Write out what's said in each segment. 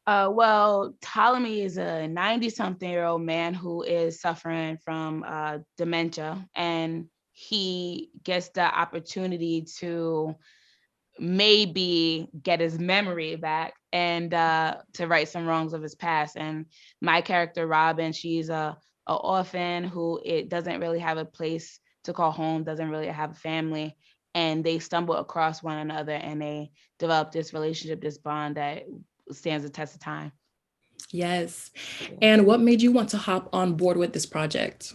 Well, Ptolemy is a 90-something-year-old man who is suffering from dementia, and he gets the opportunity to maybe get his memory back and to right some wrongs of his past. And my character, Robin, she's a orphan who it doesn't really have a place to call home, doesn't really have a family, and they stumble across one another and they develop this relationship, this bond that stands the test of time. Yes. And what made you want to hop on board with this project?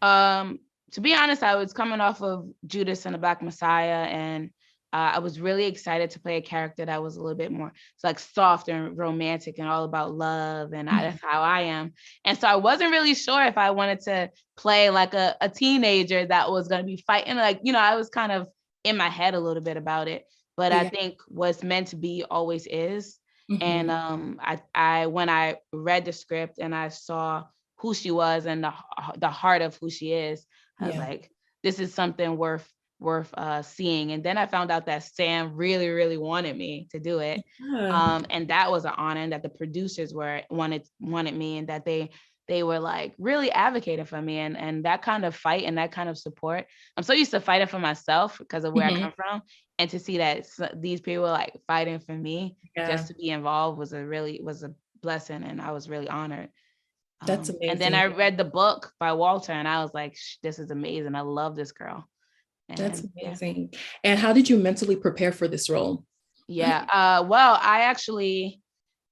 Um, to be honest, I was coming off of Judas and the Black Messiah, and I was really excited to play a character that was a little bit more, it's like soft and romantic and all about love, and that's how I am. And so I wasn't really sure if I wanted to play like a teenager that was going to be fighting, like, I was kind of in my head a little bit about it, but I Yeah. think what's meant to be always is. And Mhm. I when I read the script and I saw who she was and the heart of who she is, I was Yeah. like, this is something worth seeing. And then I found out that Sam really, really wanted me to do it. Yeah. And that was an honor, and that the producers wanted me, and that they were like really advocating for me, and that kind of fight and that kind of support. I'm so used to fighting for myself because of where I Mhm. come from. And to see that these people were like fighting for me Yeah. just to be involved was a blessing, and I was really honored. That's And then I amazing. read the book by Walter, and I was like, this is amazing. I love this girl. That's And yeah, amazing. And how did you mentally prepare for this role? yeah. Well, I actually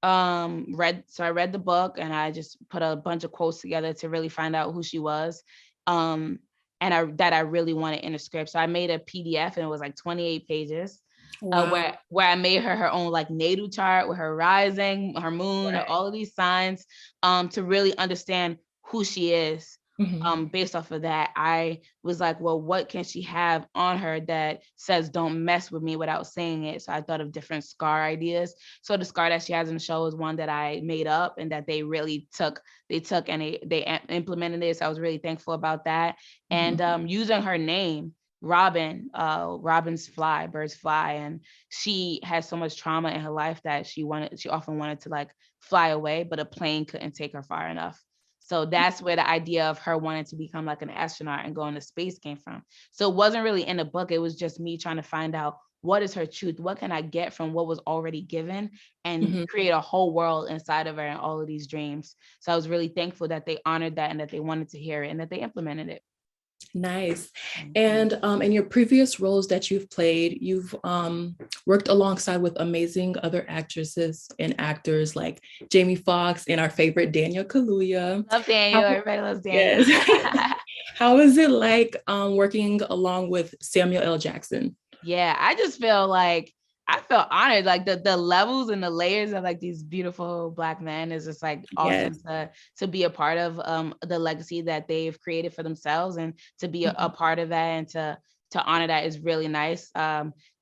I read the book, and I just put a bunch of quotes together to really find out who she was. Um, and I really wanted in the script. So I made a PDF, and it was like 28 pages. Wow. Where I made her own like natal chart with her rising, her moon, Right. all of these signs, to really understand who she is. Mhm. Based off of that, I was like, well, what can she have on her that says "Don't mess with me" without saying it? So I thought of different scar ideas. So the scar that she has in the show is one that I made up, and that they really took. They took and they implemented it. So I was really thankful about that. And Mhm. using her name, Robin, Robin's fly, birds fly, and she has so much trauma in her life that she often wanted to like fly away, but a plane couldn't take her far enough. So that's where the idea of her wanting to become like an astronaut and go into space came from. So it wasn't really in the book. It was just me trying to find out what is her truth? What can I get from what was already given, and Mhm. create a whole world inside of her and all of these dreams. So I was really thankful that they honored that, and that they wanted to hear it, and that they implemented it. Nice. Mhm. And in your previous roles that you've played, you've worked alongside with amazing other actresses and actors like Jamie Foxx and our favorite Daniel Kaluuya. Love Daniel. How, Everybody loves Daniel. yes. How is it like working along with Samuel L. Jackson? Yeah, I just feel like I feel honored. Like the levels and the layers of like these beautiful Black men is just like awesome Yes. to be a part of, the legacy that they've created for themselves, and to be a Mhm. part of that, and to honor that is really nice.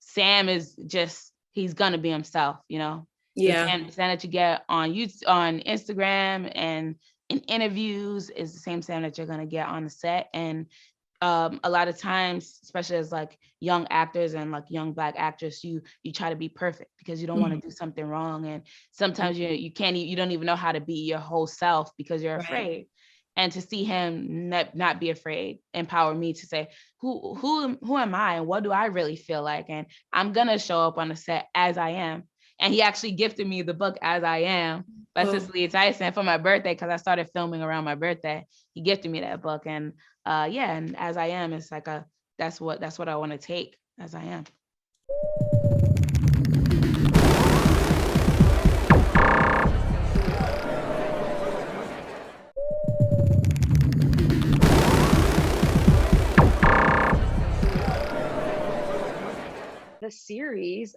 Sam is just, he's gonna be himself, Yeah. The Sam that you get on YouTube, on Instagram, and in interviews is the same Sam that you're gonna get on the set. And a lot of times, especially as like young actors and like young Black actors, you try to be perfect because you don't want Mhm. to do something wrong, and sometimes you can't you don't even know how to be your whole self because you're Right. afraid. And to see him not be afraid empower me to say, who am I, and what do I really feel like, and I'm gonna show up on the set as I am. And he actually gifted me the book As I Am by Oh, Cicely Tyson for my birthday, because I started filming around my birthday. He gifted me that book, and yeah, and As I Am, it's like a that's what I want to take as I am. The series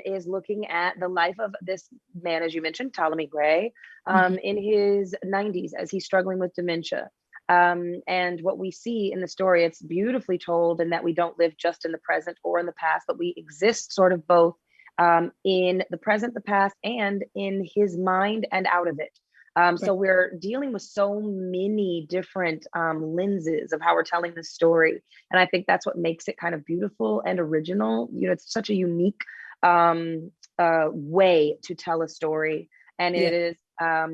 is looking at the life of this man, as you mentioned, Ptolemy Grey, mhm. in his 90s as he's struggling with dementia. And what we see in the story, it's beautifully told, in that we don't live just in the present or in the past, but we exist sort of both, in the present, the past, and in his mind and out of it. So Right. we're dealing with so many different lenses of how we're telling this story, and I think that's what makes it kind of beautiful and original. It's such a unique way to tell a story. and Yeah. it is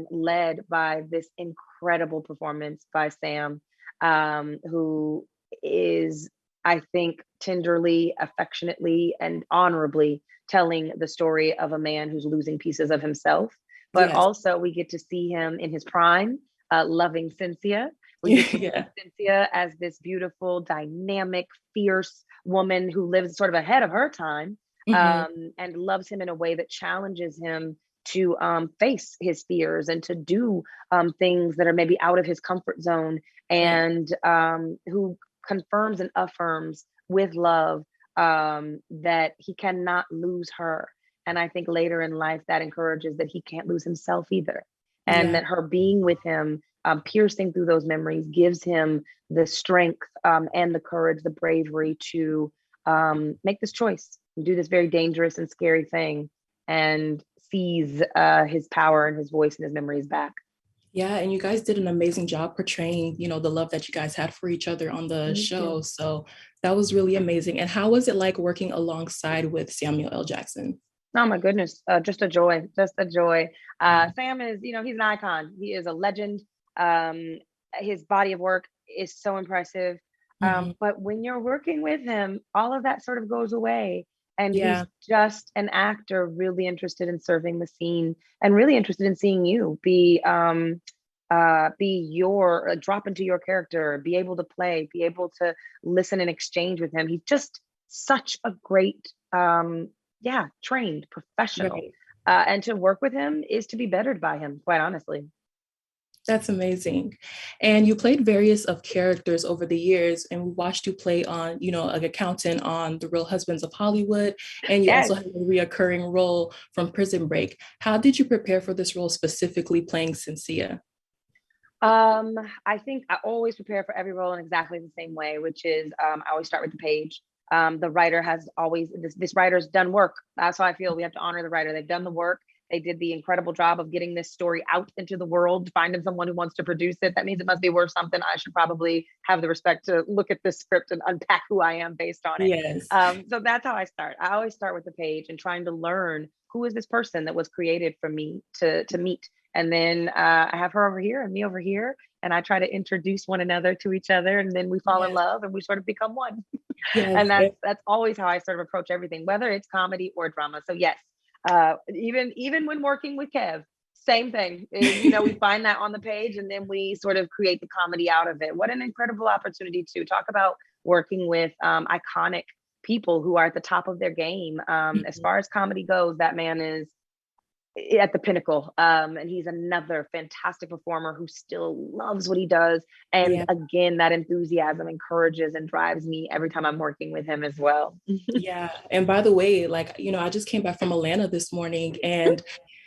led by this incredible performance by Sam, who is, I think, tenderly, affectionately, and honorably telling the story of a man who's losing pieces of himself. But Yes. also, we get to see him in his prime, loving Cynthia. We get to see Yeah. Cynthia as this beautiful, dynamic, fierce woman who lives sort of ahead of her time, Hmm. and loves him in a way that challenges him to face his fears and to do things that are maybe out of his comfort zone, Right. and who confirms and affirms with love that he cannot lose her. And I think later in life that encourages that he can't lose himself either. And Yeah. that her being with him, piercing through those memories, gives him the strength and the courage, the bravery to make this choice, do this very dangerous and scary thing, and seize his power and his voice and his memories back. Yeah, and you guys did an amazing job portraying, the love that you guys had for each other on the Thank show. you. So that was really amazing. And how was it like working alongside with Samuel L. Jackson? Oh my goodness, just a joy, just a joy. Yeah. Sam is, he's an icon. He is a legend. Um, his body of work is so impressive. Mhm. But when you're working with him, all of that sort of goes away. And he's Yeah. just an actor really interested in serving the scene and really interested in seeing you be your drop into your character, be able to play, be able to listen and exchange with him. He's just such a great yeah, trained professional. Right. And to work with him is to be bettered by him, quite honestly. That's amazing. And you played various of characters over the years, and we watched you play on, like accountant on The Real Husbands of Hollywood, and you Yes. also had a reoccurring role from Prison Break. How did you prepare for this role, specifically playing Cynthia? I think I always prepare for every role in exactly the same way, which is I always start with the page. The writer has always this writer's done work. That's how I feel. We have to honor the writer. They've done the work. They did the incredible job of getting this story out into the world, finding someone who wants to produce it. That means it must be worth something. I should probably have the respect to look at this script and unpack who I am based on it. Yes. So that's how I start. I always start with the page and trying to learn who is this person that was created for me to meet. And then I have her over here and me over here, and I try to introduce one another to each other, and then we fall in Yes. love and we sort of become one. Yes. And that's always how I sort of approach everything, whether it's comedy or drama. So yes, even when working with Kev, same thing. We find that on the page, and then we sort of create the comedy out of it. What an incredible opportunity to talk about working with iconic people who are at the top of their game. As far as comedy goes, that man is at the pinnacle. And he's another fantastic performer who still loves what he does. And Yeah. again, that enthusiasm encourages and drives me every time I'm working with him as well. Yeah. And by the way, I just came back from Atlanta this morning, and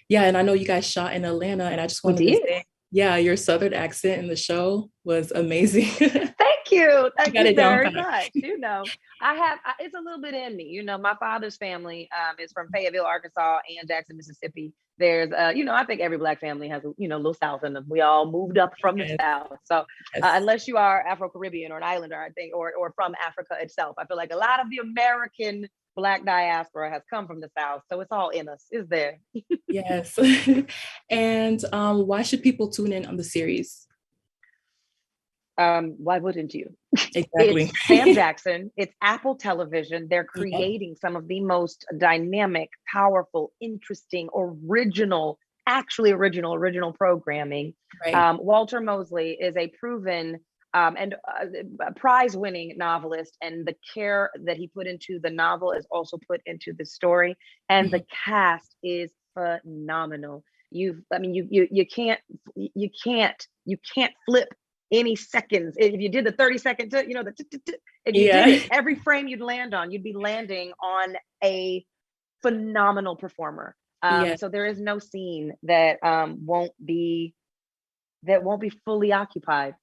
yeah, and I know you guys shot in Atlanta, and I just We wanted to did. say, yeah, your Southern accent in the show was amazing. Thank you. You Thank got you it down very pat. much. It's a little bit in me. My father's family is from Fayetteville, Arkansas, and Jackson, Mississippi. There's, I think every Black family has a, little South in them. We all moved up from the Yes, South. So yes. unless you are Afro-Caribbean or an islander, I think, or from Africa itself, I feel like a lot of the American Black diaspora has come from the South. So it's all in us. It's there. Yes. And why should people tune in on the series? Why wouldn't you? It's Exactly. Sam Jackson, it's Apple Television. They're Yep. creating some of the most dynamic, powerful, interesting, original programming. Right. Walter Mosley is a proven and prize-winning novelist, and the care that he put into the novel is also put into the story. And Mhm. the cast is phenomenal. You can't flip any seconds. If you did the 30-second, if you did Yeah. it, every frame you'd be landing on a phenomenal performer. Yeah. So there is no scene that won't be fully occupied.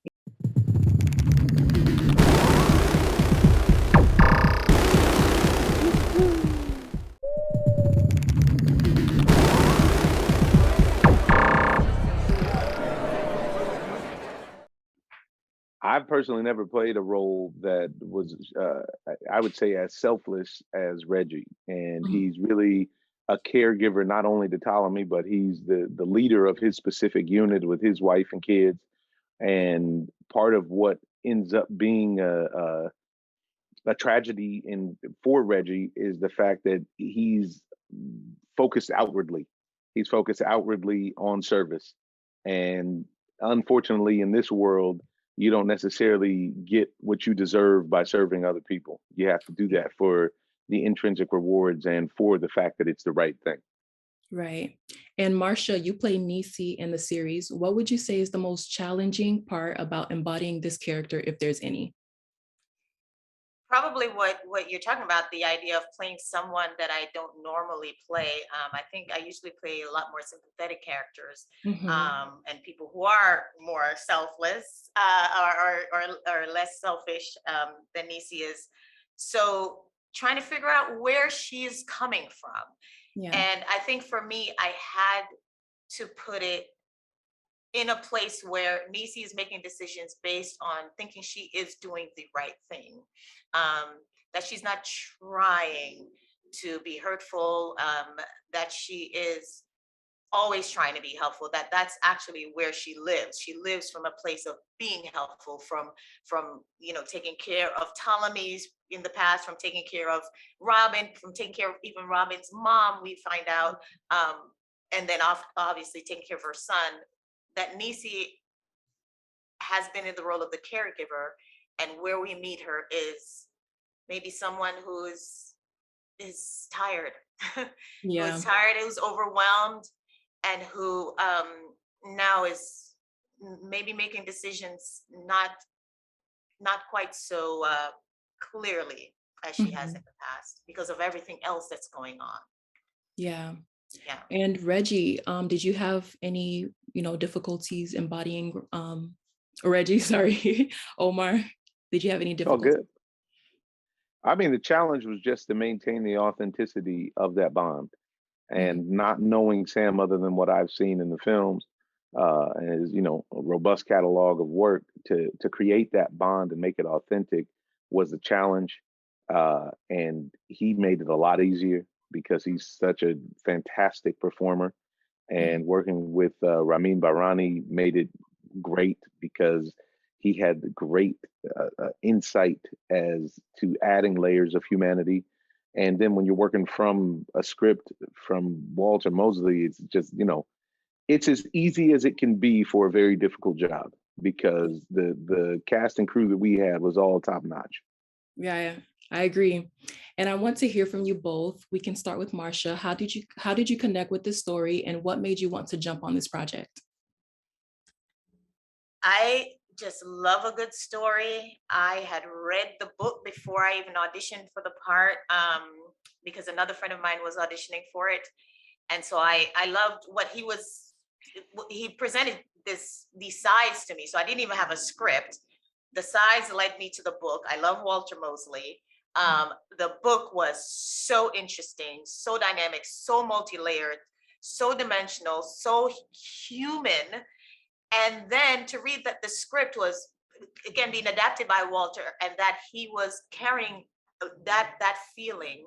I've personally never played a role that was, I would say, as selfless as Reggie, and Mhm. he's really a caregiver not only to Ptolemy, but he's the leader of his specific unit with his wife and kids. And part of what ends up being a tragedy for Reggie is the fact that he's focused outwardly. He's focused outwardly on service. And unfortunately, in this world, you don't necessarily get what you deserve by serving other people. You have to do that for the intrinsic rewards and for the fact that it's the right thing. Right. And Marcia, you play Nisi in the series. What would you say is the most challenging part about embodying this character, if there's any? Probably what you're talking about, the idea of playing someone that I don't normally play. I think I usually play a lot more sympathetic characters, and people who are more selfless or less selfish than Nisi is. So trying to figure out where she's coming from. Yeah. And I think for me, I had to put it in a place where Nisi is making decisions based on thinking she is doing the right thing, that she's not trying to be hurtful, that she is always trying to be helpful, that's actually where she lives. She lives from a place of being helpful, from taking care of Ptolemy's in the past, from taking care of Robin, from taking care of even Robin's mom, we find out, and then obviously taking care of her son. That Nisi has been in the role of the caregiver, and where we meet her is maybe someone who is tired, Yeah. who's tired, who's overwhelmed, and who now is maybe making decisions not quite so clearly as she has in the past because of everything else that's going on. Yeah. Yeah. And Reggie, did you have any, difficulties embodying, Reggie, sorry, Omar, did you have any All difficulties? good. I mean, the challenge was just to maintain the authenticity of that bond, and not knowing Sam other than what I've seen in the films, and his, a robust catalog of work to create that bond and make it authentic was a challenge. And he made it a lot easier because he's such a fantastic performer. And working with Ramin Barani made it great because he had great insight as to adding layers of humanity. And then when you're working from a script from Walter Mosley, it's just, it's as easy as it can be for a very difficult job because the cast and crew that we had was all top notch. Yeah, I agree. And I want to hear from you both. We can start with Marcia. How did you connect with this story, and what made you want to jump on this project? I just love a good story. I had read the book before I even auditioned for the part, because another friend of mine was auditioning for it. And so I loved what he presented these sides to me. So I didn't even have a script. The sides led me to the book. I love Walter Mosley. The book was so interesting, so dynamic, so multi-layered, so dimensional, so human. And then to read that the script was, again, being adapted by Walter, and that he was carrying that feeling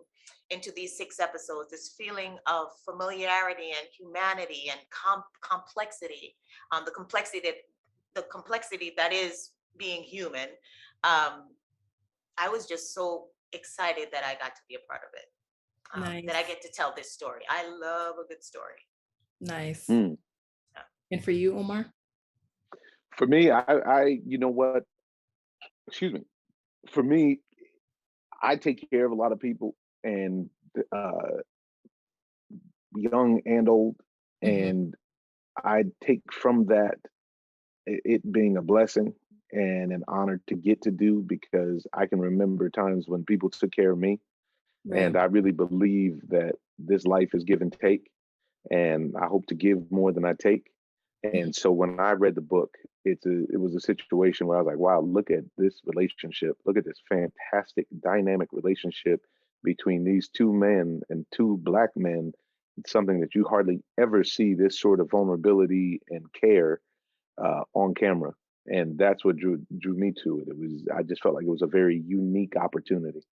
into these 6 episodes, this feeling of familiarity and humanity and complexity, the complexity that is being human. I was just so excited that I got to be a part of it, Nice. that I get to tell this story. I love a good story. Nice. Mm. And for you, Omar? For me, I excuse me. For me, I take care of a lot of people, and young and old, and I take from that it being a blessing and an honor to get to do, because I can remember times when people took care of me. Right. And I really believe that this life is give and take, and I hope to give more than I take. And so when I read the book, it was a situation where I was like, wow, look at this relationship. Look at this fantastic dynamic relationship between these 2 men and 2 Black men. It's something that you hardly ever see, this sort of vulnerability and care on camera. And that's what drew me to it. I just felt like it was a very unique opportunity.